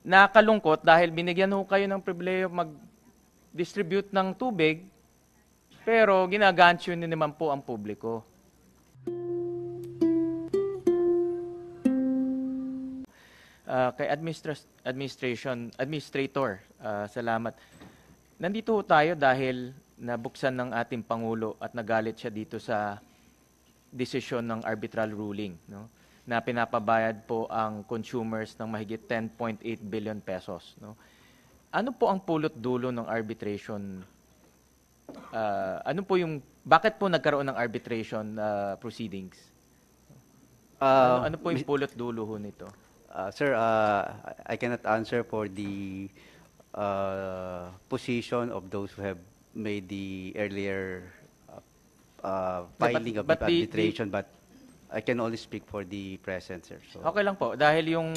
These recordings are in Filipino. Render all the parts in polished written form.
Nakakalungkot dahil binigyan ho kayo ng pribileyo mag-distribute ng tubig, pero ginagansyo niyo naman po ang publiko. Kay administrator, salamat. Nandito ho tayo dahil nabuksan ng ating Pangulo at nagalit siya dito sa desisyon ng arbitral ruling, no? Na pinapabayad po ang consumers ng mahigit 10.8 billion pesos. No? Ano po ang pulot dulo ng arbitration? Bakit po nagkaroon ng arbitration proceedings? Ano po yung pulot dulo ho nito? Sir, I cannot answer for the position of those who have made the earlier filing of the arbitration, but I can only speak for the present, sir. So. Okay lang po. Dahil yung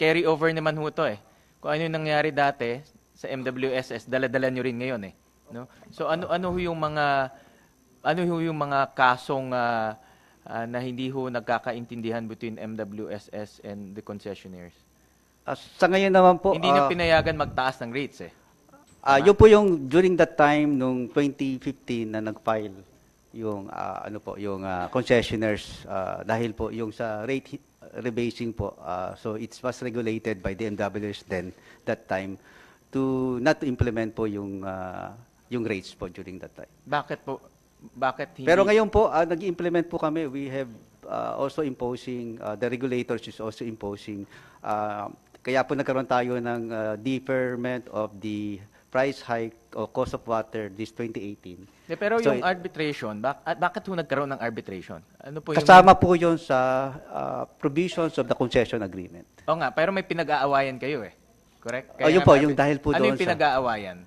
carry over naman ho ito eh. Kung ano yung nangyari dati sa MWSS, dala-dala nyo rin ngayon eh. No? So ano ho yung mga kasong na hindi ho nagkakaintindihan between MWSS and the concessionaires? Sa ngayon naman po, hindi nyo pinayagan magtaas ng rates eh. Yun po yung during that time nung 2015 na nag-file yung concessionaires dahil po yung sa rate rebasing po, so it was regulated by the MWS then that time to not to implement po yung rates po during that time. Bakit po? Bakit hindi? Pero ngayon po nag-implement po kami. We have also imposing the regulators is also imposing kaya po nagkaroon tayo ng deferment of the price hike o cost of water this 2018. Pero so, yung arbitration, bakit ho nagkaroon ng arbitration? Ano po kasama po yun sa provisions of the concession agreement. Oo nga, pero may pinag-aawayan kayo eh. Correct? Yun po, yung dahil po doon doon yung pinag-aawayan?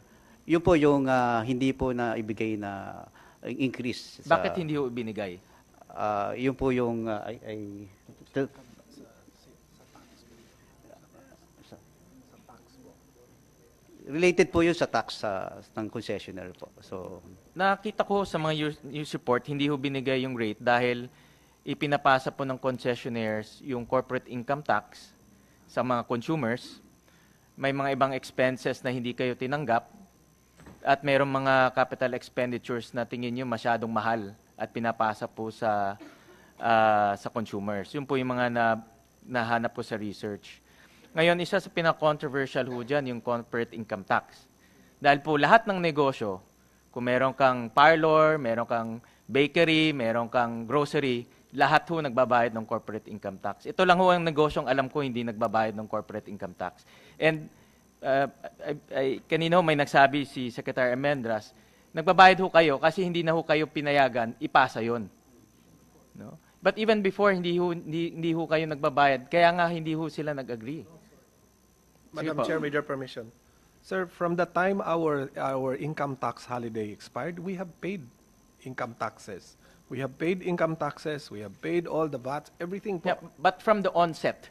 Yun po yung hindi po na ibigay na increase. Bakit hindi ho ibinigay? Yun po yung related po yun sa tax ng concessionaire po. So, nakita ko sa mga news report, hindi ho binigay yung rate dahil ipinapasa po ng concessionaires yung corporate income tax sa mga consumers. May mga ibang expenses na hindi kayo tinanggap at mayroong mga capital expenditures na tingin nyo masyadong mahal at pinapasa po sa consumers. Yun po yung mga nahanap po sa research. Ngayon, isa sa pinaka-controversial ho dyan, yung corporate income tax. Dahil po lahat ng negosyo, kung meron kang parlor, meron kang bakery, meron kang grocery, lahat ho nagbabayad ng corporate income tax. Ito lang ho ang negosyong alam ko hindi nagbabayad ng corporate income tax. And kanina ho may nagsabi si Secretary Almendras, nagbabayad ho kayo kasi hindi na ho kayo pinayagan, ipasa yon. No? But even before, hindi ho kayo nagbabayad, kaya nga hindi ho sila nag-agree. Madam Chair, with your permission. Sir, from the time our income tax holiday expired, we have paid income taxes. We have paid income taxes, we have paid all the VAT, everything po. Yeah, but from the onset,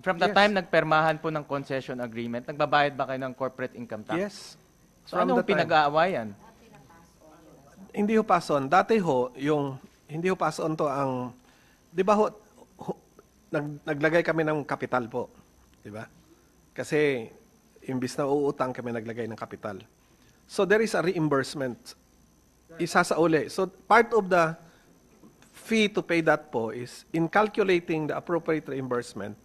from the time nagpermahan po ng concession agreement, nagbabayad ba kayo ng corporate income tax? Yes. So ano pinag-aawayan? Hindi ho pason. Dati ho, hindi ho pason to ang, di ba ho, naglagay kami ng kapital po. Di ba? Kasi, imbis na uutang kami naglagay ng kapital. So, there is a reimbursement. Isa sa uli. So, part of the fee to pay that po is, in calculating the appropriate reimbursement,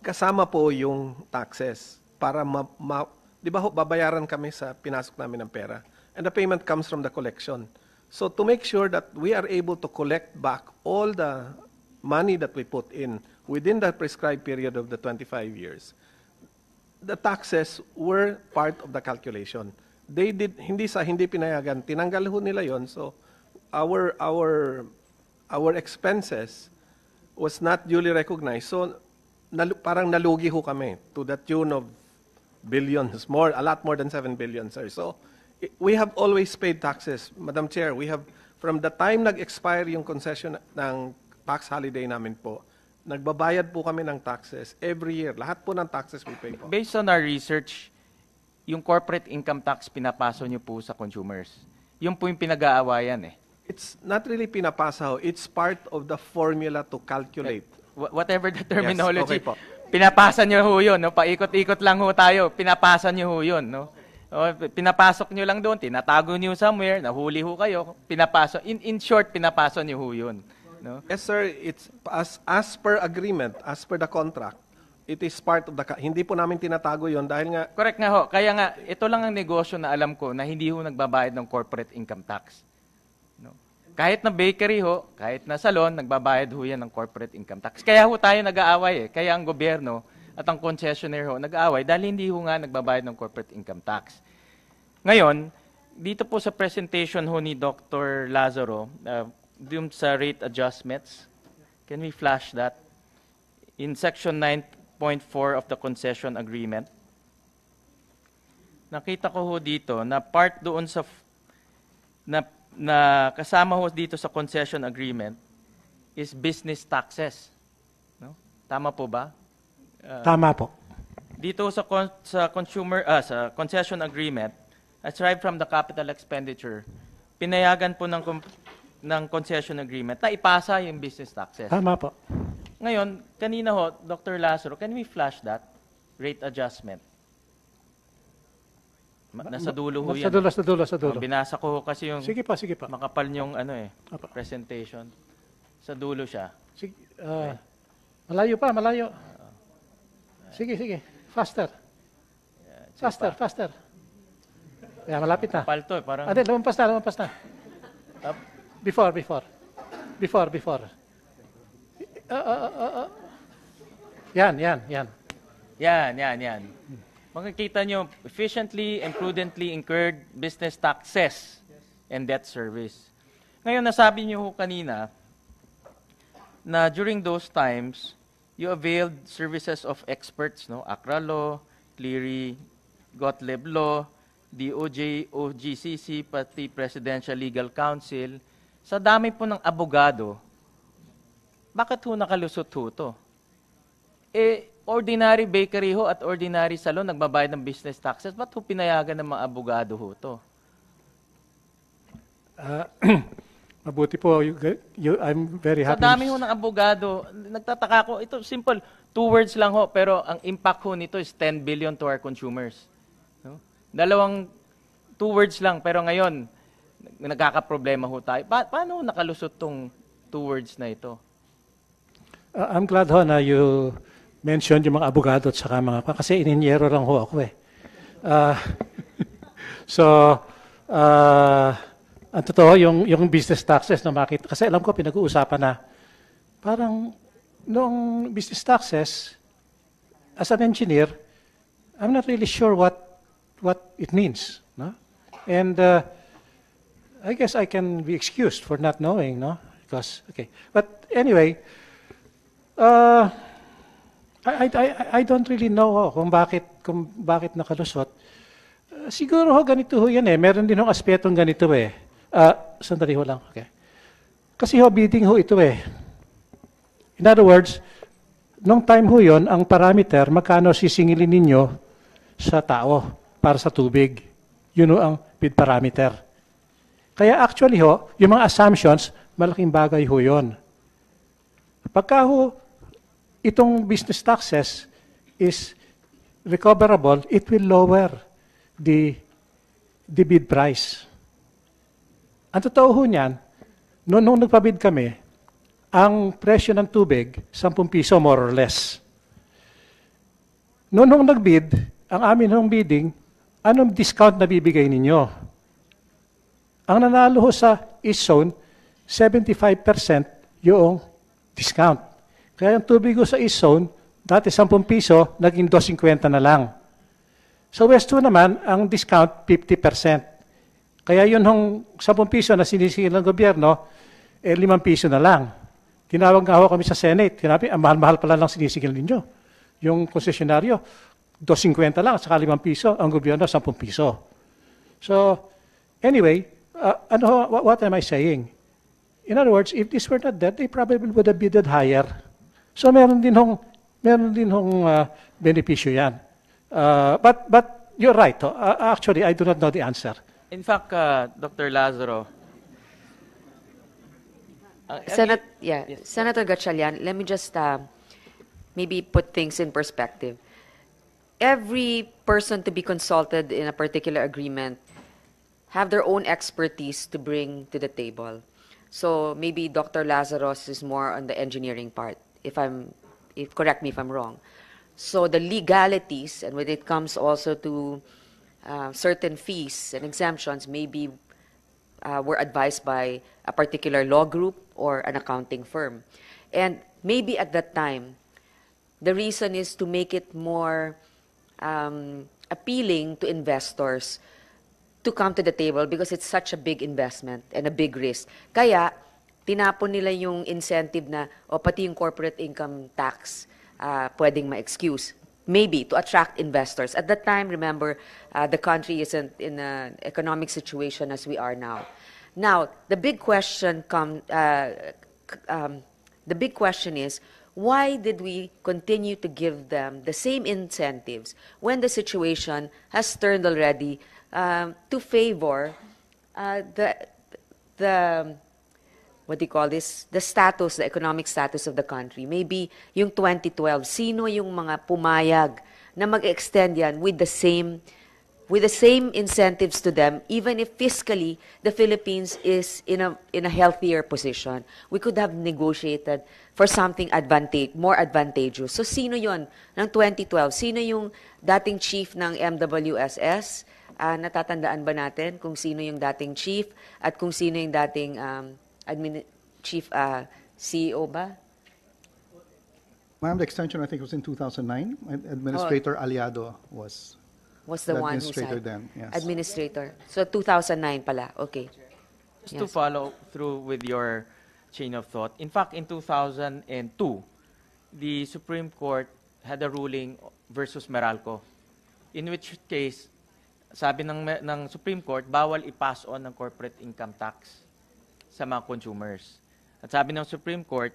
kasama po yung taxes para di ba ho, babayaran kami sa pinasok namin ng pera. And the payment comes from the collection. So, to make sure that we are able to collect back all the money that we put in within the prescribed period of the 25 years, the taxes were part of the calculation. They did, hindi pinayagan, tinanggal ho nila yon. So, our expenses was not duly recognized. So, parang nalugi ho kami to the tune of billions, a lot more than 7 billion, sir. So, we have always paid taxes. Madam Chair, we have, from the time nag-expire yung concession ng tax holiday namin po, nagbabayad po kami ng taxes every year. Lahat po ng taxes we pay po. Based on our research, yung corporate income tax pinapaso nyo po sa consumers. Yung po yung pinag-aawayan eh. It's not really pinapasa ho. It's part of the formula to calculate. Whatever the terminology. Yes, okay po. pinapasa nyo ho yun, no? Paikot-ikot lang ho tayo, pinapasa nyo ho yun, no? O, pinapasok nyo lang doon, tinatago nyo somewhere, nahuli ho kayo, pinapasok. In short, pinapasa nyo ho yun. No? Yes, sir. It's as per agreement, as per the contract, it is part of the... Hindi po namin tinatago yon dahil nga... Correct nga ho. Kaya nga, ito lang ang negosyo na alam ko na hindi ho nagbabayad ng corporate income tax. No? Kahit na bakery ho, kahit na salon, nagbabayad ho yan ng corporate income tax. Kaya ho tayo nag-aaway eh. Kaya ang gobyerno at ang concessionaire ho nag-aaway dahil hindi ho nga nagbabayad ng corporate income tax. Ngayon, dito po sa presentation ho ni Dr. Lazaro, dun sa rate adjustments, can we flash that? In section 9.4 of the concession agreement, nakita ko ho dito na part doon sa na kasama ho dito sa concession agreement is business taxes. No? Tama po ba? Tama po. Dito sa sa concession agreement, aside from the capital expenditure, pinayagan po ng concession agreement na ipasa yung business taxes. Tama po. Ngayon, kanina ho, Dr. Lazaro, can we flash that rate adjustment? Nasa dulo ho yan. Sa dulo. Binasa ko ho kasi yung Sige pa. makapal yung Apa. presentation. Sa dulo siya. Sige, malayo pa. Sige. Faster. Faster. Yeah, malapit na. Kapal to, parang... Lumampas na. Before. Yan. Makikita nyo, efficiently and prudently incurred business taxes and debt service. Ngayon, nasabi nyo ho kanina na during those times, you availed services of experts, no? Accra Law, Cleary, Gottlieb Law, DOJ, OGCC, pati Presidential Legal Council. Sa dami po ng abogado, bakit ho nakalusot ho to? Ordinary bakery ho at ordinary salon nagbabayad ng business taxes. Ba't ho pinayagan ng mga abogado ho to? Mabuti po. I'm very happy. Sa dami ho ng abogado, nagtataka ko, ito simple, 2 words lang ho, pero ang impact ho nito is 10 billion to our consumers. No? 2 words lang, pero ngayon, nagkakaproblema ho tayo. Paano nakalusot tong 2 words na ito? I'm glad ho na you mentioned yung mga abogado at saka mga... Kasi ininyero lang ho ako eh. Ang totoo, yung business taxes na makita. Kasi alam ko, pinag-uusapan na parang noong business taxes, as an engineer, I'm not really sure what it means. No? And I guess I can be excused for not knowing, no? Because, okay. But anyway, I don't really know kung bakit nakalusot. Siguro ho, ganito ho yan eh. Meron din ho aspetong ganito eh. Sandali ho lang. Okay. Kasi ho, bidding ho ito eh. In other words, nung time ho yun, ang parameter, magkano sisingilin ninyo sa tao para sa tubig. Yun ho ang bid parameter. Kaya actually ho, yung mga assumptions, malaking bagay ho yun. Pagka ho, itong business taxes is recoverable, it will lower the bid price. Ang totoo ho niyan, nung nagpabid kami, ang presyo ng tubig, 10 piso more or less. Nung nagbid, ang amin hong bidding, anong discount na bibigay ninyo? Ang nanalo ho sa East Zone, 75% yung discount. Kaya yung tubig ko sa East Zone, dati 10 piso, naging 2.50 na lang. Sa West Zone naman, ang discount 50%. Kaya yun hong 10 piso na sinisingil ng gobyerno, 5 piso na lang. Tinawag nga ho kami sa Senate. Tinabi, ang mahal-mahal pala lang sinisingil ninyo. Yung konsesyonaryo, 2.50 lang, saka 5 piso, ang gobyerno 10 piso. So, anyway, what am I saying? In other words, if this were not that, they probably would have bidded higher. So meron din hong benepisyo yan. But you're right. Actually, I do not know the answer. In fact, Dr. Lazaro, Senator Gatchalian, let me just maybe put things in perspective. Every person to be consulted in a particular agreement have their own expertise to bring to the table. So maybe Dr. Lazarus is more on the engineering part, correct me if I'm wrong. So the legalities, and when it comes also to certain fees and exemptions, maybe were advised by a particular law group or an accounting firm. And maybe at that time, the reason is to make it more appealing to investors to come to the table because it's such a big investment and a big risk. Kaya, tinapon nila yung incentive na, o pati yung corporate income tax, pwedeng ma-excuse. Maybe, to attract investors. At that time, remember, the country isn't in an economic situation as we are now. Now, the big question is, why did we continue to give them the same incentives when the situation has turned already to favor the what do you call this? The status, the economic status of the country. Maybe yung 2012, sino yung mga pumayag na mag-extend yan with the same incentives to them, even if fiscally the Philippines is in a healthier position. We could have negotiated for something more advantageous. So sino yon ng 2012? Sino yung dating chief ng MWSS? Natatandaan ba natin kung sino yung dating chief at kung sino yung dating chief CEO ba? Ma'am, the extension I think was in 2009. Administrator Aliado was the the one who administrator signed. then. Yes. Administrator. So 2009 pala. Okay. Just to follow through with your chain of thought. In fact, in 2002, the Supreme Court had a ruling versus Meralco, in which case, sabi ng Supreme Court, bawal i-pass on ng corporate income tax sa mga consumers. At sabi ng Supreme Court,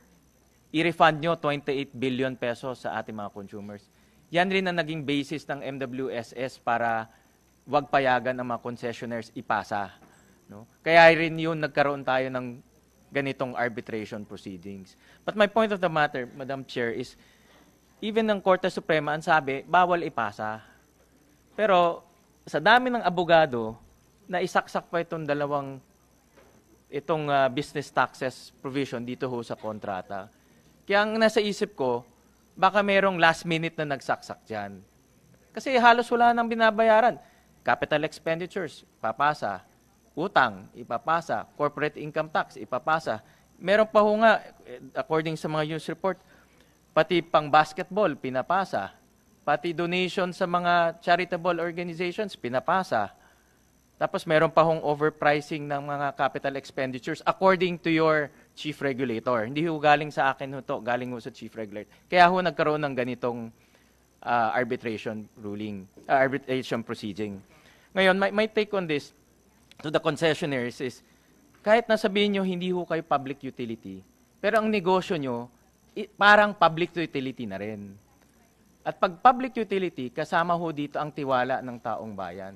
i-refund nyo 28 billion pesos sa ating mga consumers. Yan rin ang naging basis ng MWSS para wag payagan ang mga concessionaires ipasa. No? Kaya rin yun nagkaroon tayo ng ganitong arbitration proceedings. But my point of the matter, Madam Chair, is even ng Korte Suprema ang sabi, bawal ipasa. Pero sa dami ng abogado, na isaksak pa itong business taxes provision dito ho sa kontrata. Kaya ang nasa isip ko, baka merong last minute na nagsaksak dyan. Kasi halos wala nang binabayaran. Capital expenditures, papasa. Utang, ipapasa. Corporate income tax, ipapasa. Meron pa ho nga, according sa mga news report, pati pang basketball, pinapasa. Pati donation sa mga charitable organizations, pinapasa. Tapos meron pa hong overpricing ng mga capital expenditures according to your chief regulator. Hindi ho galing sa akin ho to, galing ho sa chief regulator. Kaya ho nagkaroon ng ganitong arbitration proceeding. Ngayon, my take on this to the concessionaires is, kahit nasabihin nyo hindi ho kayo public utility, pero ang negosyo nyo, parang public utility na rin. At pag public utility, kasama ho dito ang tiwala ng taong bayan.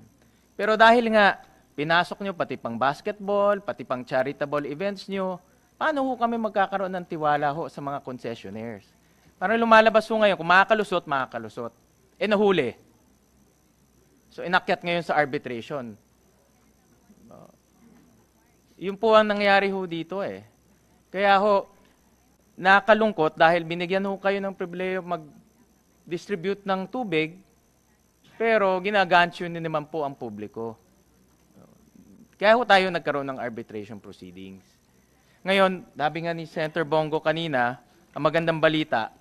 Pero dahil nga, pinasok nyo pati pang basketball, pati pang charitable events nyo, paano ho kami magkakaroon ng tiwala ho sa mga concessionaires? Parang lumalabas ho ngayon, kung makakalusot, makakalusot. Nahuli. So inakyat ngayon sa arbitration. Yun po ang nangyari ho dito eh. Kaya ho, nakalungkot dahil binigyan ho kayo ng pribileyo mag-distribute ng tubig, pero ginagansyo ni naman po ang publiko. Kaya ho tayo nagkaroon ng arbitration proceedings. Ngayon, sabi nga ni Senator Bongo kanina, ang magandang balita,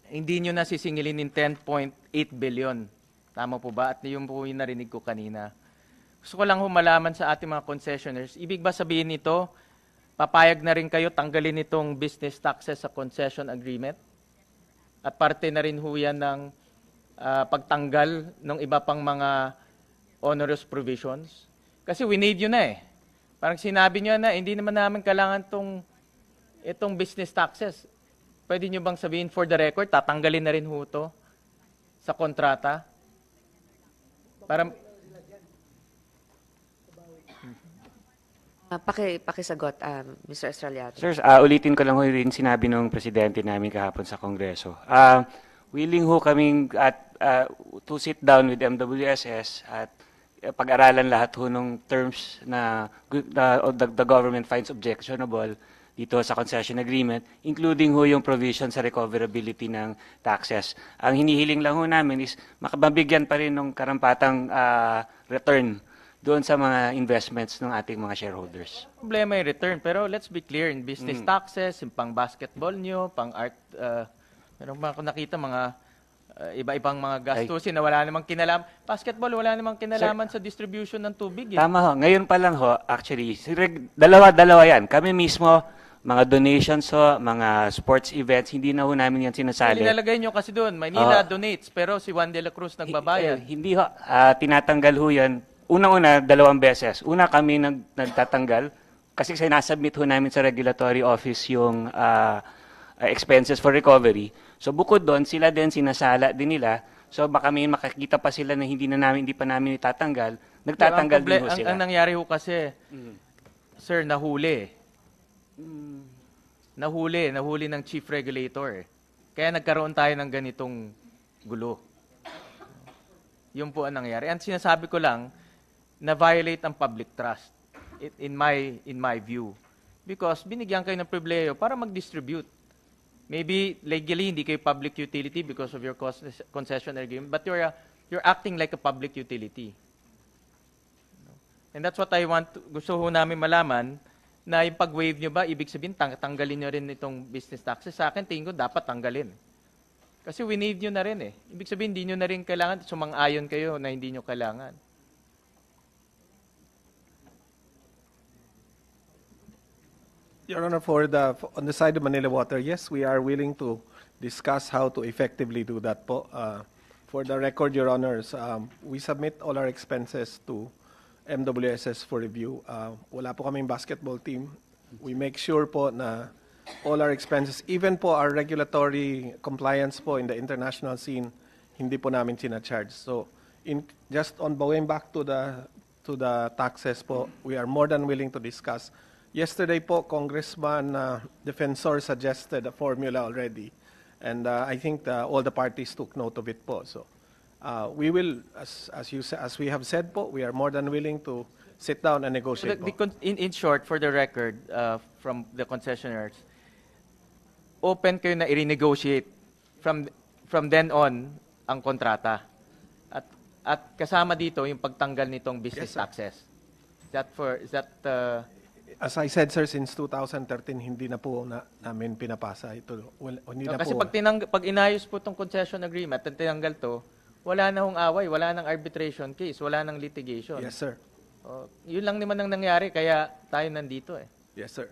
hindi nyo nasisingilin ng 10.8 billion. Tama po ba? At yun po yung narinig ko kanina. Gusto ko lang humalaman sa ating mga concessionaires. Ibig ba sabihin nito, papayag na rin kayo tanggalin itong business taxes sa concession agreement? At parte na rin ho yan ng pagtanggal ng iba pang mga onerous provisions? Kasi we need you na eh. Parang sinabi nyo na, hindi naman namin kailangan itong business taxes. Pwede nyo bang sabihin for the record, tatanggalin na rin ho ito sa kontrata? Para Pakisagot, Mr. Estrellado. Sir, ulitin ko lang ho rin sinabi ng presidente namin kahapon sa Kongreso. Willing ho kaming to sit down with MWSS at pag-aralan lahat ho ng terms na the government finds objectionable dito sa concession agreement, including ho yung provision sa recoverability ng taxes. Ang hinihiling lang ho namin is mabigyan pa rin ng karampatang return doon sa mga investments ng ating mga shareholders. Problema yung return, pero let's be clear, in business taxes, yung pang basketball nyo, pang art, meron ba ako nakita mga iba-ibang mga gastusin na wala namang kinalaman. Basketball, wala namang kinalaman sa distribution ng tubig. Tama ho. Ngayon pa lang ho, actually, dalawa yan. Kami mismo, mga donations ho, mga sports events, hindi na ho namin yan sinasali. Nilalagay nyo kasi doon, Maynila donates, pero si Juan de la Cruz nagbabayad. Hindi ho, tinatanggal ho yan. Unang-una, 2 beses. Una kami nagtatanggal kasi sinasubmit ho namin sa regulatory office yung expenses for recovery. So bukod doon, sila din sinasala din nila. So baka may makakita pa sila na hindi pa namin itatanggal. Nagtatanggal din ho sila. Ang nangyari ho kasi, sir, nahuli. Nahuli ng chief regulator. Kaya nagkaroon tayo ng ganitong gulo. Yun po ang nangyari. Ang sinasabi ko lang, na-violate ang public trust in my view. Because binigyan kayo ng pribileyo para mag-distribute. Maybe legally hindi kayo public utility because of your concession agreement, but you're acting like a public utility. And that's what I want. Gusto ho namin malaman na yung pag-waive nyo ba, ibig sabihin tanggalin nyo rin itong business taxes. Sa akin, tingin ko dapat tanggalin. Kasi waive nyo na rin eh. Ibig sabihin, hindi nyo na rin kailangan, sumang-ayon kayo na hindi nyo kailangan. Your Honor, on the side of Manila Water, yes, we are willing to discuss how to effectively do that po. For the record, Your Honors, we submit all our expenses to MWSS for review. Wala po kaming basketball team. We make sure po na all our expenses, even po our regulatory compliance po in the international scene, hindi po namin sinacharge. So, just on going back to the taxes po, we are more than willing to discuss. Yesterday po, Congressman Defensor suggested a formula already, and I think all the parties took note of it po. So we will, as we have said po, we are more than willing to sit down and negotiate po. In short, for the record, from the concessionaires, open kayo na i-renegotiate from then on ang kontrata. At kasama dito yung pagtanggal nitong business taxes. As I said, sir, since 2013, hindi na po namin pinapasa ito. Hindi na kasi po. pag inayos po itong concession agreement at tinanggal to, wala na hong away, wala nang arbitration case, wala nang litigation. Yes, sir. Yun lang naman ang nangyari, kaya tayo nandito eh. Yes, sir.